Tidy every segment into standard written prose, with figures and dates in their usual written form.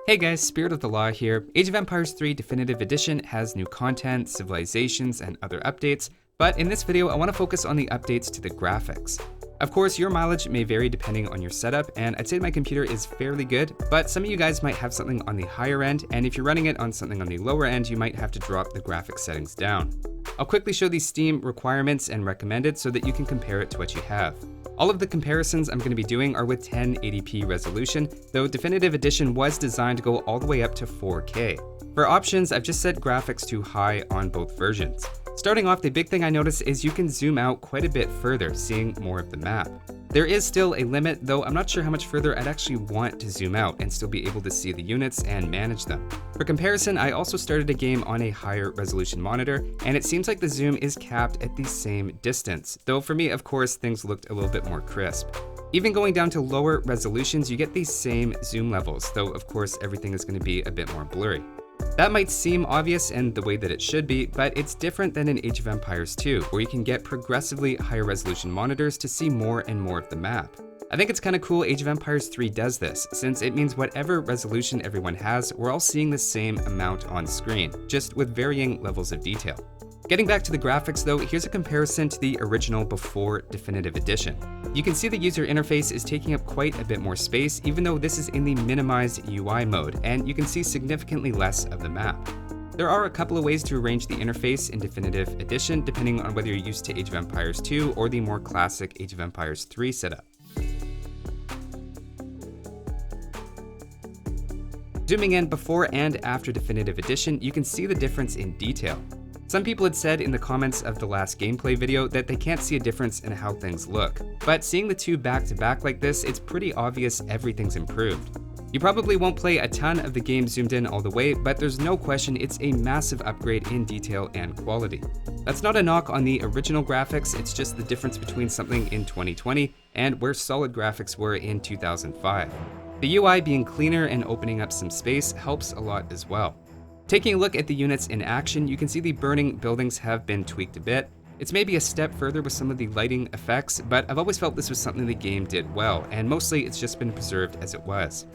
Hey guys, Spirit of the Law here. Age of Empires 3 Definitive Edition has new content, civilizations, and other updates, but in this video I want to focus on the updates to the graphics. Of course, your mileage may vary depending on your setup, and I'd say my computer is fairly good, but some of you guys might have something on the higher end, and if you're running it on something on the lower end, you might have to drop the graphics settings down. I'll quickly show these Steam requirements and recommended so that you can compare it to what you have. All of the comparisons I'm going to be doing are with 1080p resolution, though Definitive Edition was designed to go all the way up to 4K. For options, I've just set graphics to high on both versions. Starting off, the big thing I noticed is you can zoom out quite a bit further, seeing more of the map. There is still a limit, though I'm not sure how much further I'd actually want to zoom out and still be able to see the units and manage them. For comparison, I also started a game on a higher resolution monitor, and it seems like the zoom is capped at the same distance, though for me, of course, things looked a little bit more crisp. Even going down to lower resolutions, you get these same zoom levels, though of course everything is going to be a bit more blurry. That might seem obvious in the way that it should be, but it's different than in Age of Empires 2, where you can get progressively higher resolution monitors to see more and more of the map. I think it's kind of cool Age of Empires 3 does this, since it means whatever resolution everyone has, we're all seeing the same amount on screen, just with varying levels of detail. Getting back to the graphics though, here's a comparison to the original before Definitive Edition. You can see the user interface is taking up quite a bit more space, even though this is in the minimized UI mode, and you can see significantly less of the map. There are a couple of ways to arrange the interface in Definitive Edition, depending on whether you're used to Age of Empires 2 or the more classic Age of Empires 3 setup. Zooming in before and after Definitive Edition, you can see the difference in detail. Some people had said in the comments of the last gameplay video that they can't see a difference in how things look, but seeing the two back to back like this, it's pretty obvious everything's improved. You probably won't play a ton of the game zoomed in all the way, but there's no question it's a massive upgrade in detail and quality. That's not a knock on the original graphics, it's just the difference between something in 2020 and where solid graphics were in 2005. The UI being cleaner and opening up some space helps a lot as well. Taking a look at the units in action, you can see the burning buildings have been tweaked a bit. It's maybe a step further with some of the lighting effects, but I've always felt this was something the game did well, and mostly it's just been preserved as it was.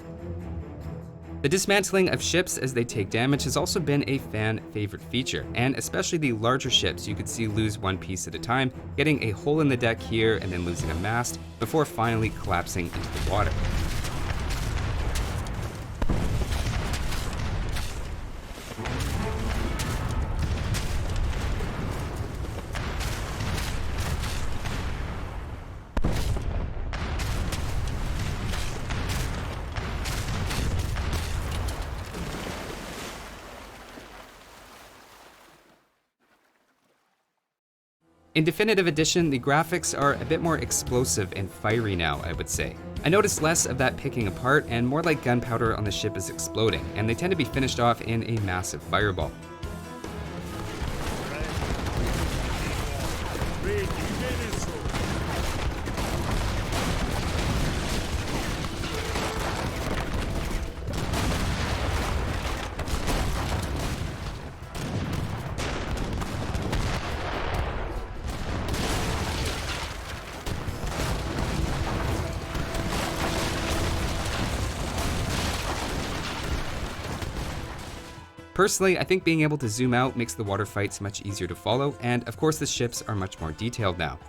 The dismantling of ships as they take damage has also been a fan favorite feature, and especially the larger ships you could see lose one piece at a time, getting a hole in the deck here and then losing a mast, before finally collapsing into the water. In Definitive Edition, the graphics are a bit more explosive and fiery now, I would say. I noticed less of that picking apart and more like gunpowder on the ship is exploding, and they tend to be finished off in a massive fireball. Personally, I think being able to zoom out makes the water fights much easier to follow, and of course the ships are much more detailed now.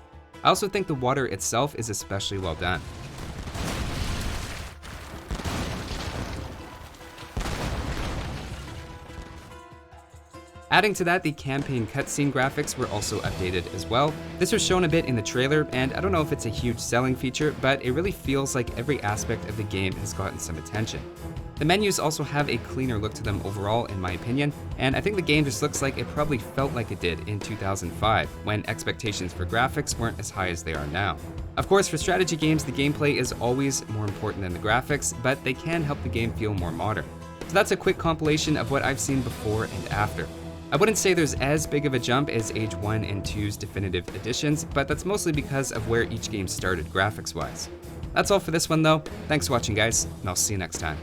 I also think the water itself is especially well done. Adding to that, the campaign cutscene graphics were also updated as well. This was shown a bit in the trailer, and I don't know if it's a huge selling feature, but it really feels like every aspect of the game has gotten some attention. The menus also have a cleaner look to them overall, in my opinion, and I think the game just looks like it probably felt like it did in 2005, when expectations for graphics weren't as high as they are now. Of course, for strategy games, the gameplay is always more important than the graphics, but they can help the game feel more modern. So that's a quick compilation of what I've seen before and after. I wouldn't say there's as big of a jump as Age 1 and 2's Definitive Editions, but that's mostly because of where each game started graphics-wise. That's all for this one though. Thanks for watching guys, and I'll see you next time.